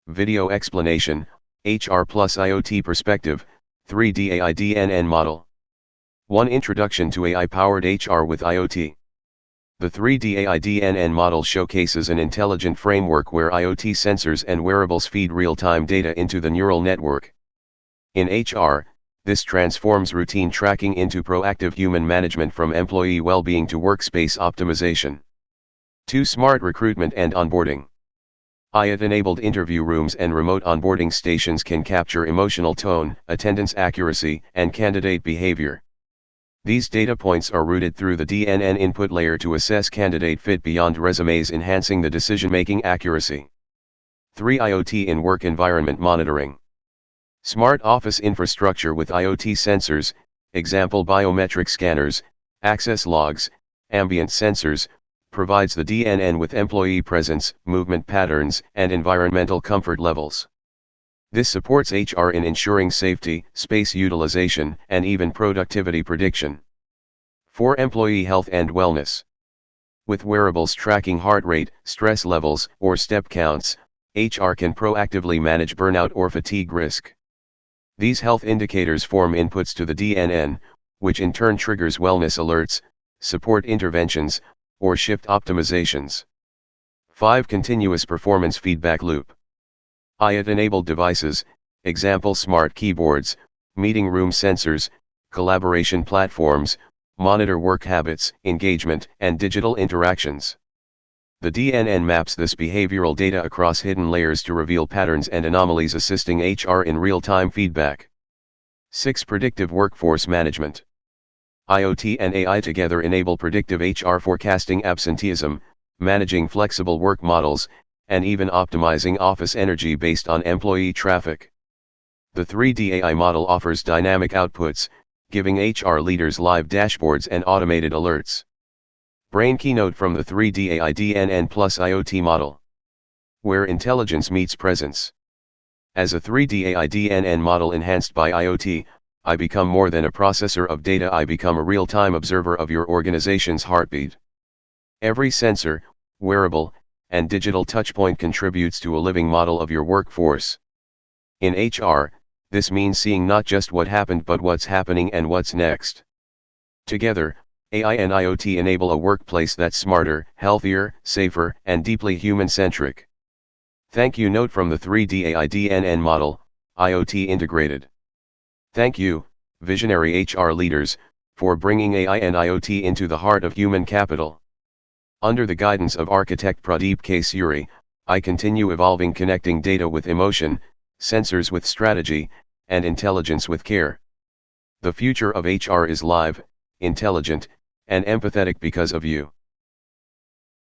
Video explanation, HR plus IoT perspective, 3D AI DNN model. 1. Introduction to AI-powered HR with IoT. The 3D AI DNN model showcases an intelligent framework where IoT sensors and wearables feed real-time data into the neural network. In HR, this transforms routine tracking into proactive human management, from employee well-being to workspace optimization. 2. Smart recruitment and onboarding. IoT-enabled interview rooms and remote onboarding stations can capture emotional tone, attendance accuracy, and candidate behavior. These data points are routed through the DNN input layer to assess candidate fit beyond resumes, enhancing the decision-making accuracy. 3. IoT in work environment monitoring. Smart office infrastructure with IoT sensors, example biometric scanners, access logs, ambient sensors, provides the DNN with employee presence, movement patterns, and environmental comfort levels. This supports HR in ensuring safety, space utilization, and even productivity prediction. 4. Employee health and wellness. With wearables tracking heart rate, stress levels, or step counts, HR can proactively manage burnout or fatigue risk. These health indicators form inputs to the DNN, which in turn triggers wellness alerts, support interventions, or shift optimizations. 5. Continuous performance feedback loop. IoT-enabled devices, example smart keyboards, meeting room sensors, collaboration platforms, monitor work habits, engagement, and digital interactions. The DNN maps this behavioral data across hidden layers to reveal patterns and anomalies, assisting HR in real-time feedback. 6. Predictive workforce management. IoT and AI together enable predictive HR, forecasting absenteeism, managing flexible work models, and even optimizing office energy based on employee traffic. The 3D AI model offers dynamic outputs, giving HR leaders live dashboards and automated alerts. Brain keynote from the 3D AI DNN plus IoT model. Where intelligence meets presence. As a 3D AI DNN model enhanced by IoT, I become more than a processor of data. I become a real-time observer of your organization's heartbeat. Every sensor, wearable, and digital touchpoint contributes to a living model of your workforce. In HR, this means seeing not just what happened but what's happening and what's next. Together, AI and IoT enable a workplace that's smarter, healthier, safer, and deeply human-centric. Thank you. Note from the 3D AI DNN model, IoT integrated. Thank you, visionary HR leaders, for bringing AI and IoT into the heart of human capital. Under the guidance of architect Pradeep K. Suri, I continue evolving, connecting data with emotion, sensors with strategy, and intelligence with care. The future of HR is live, intelligent, and empathetic because of you.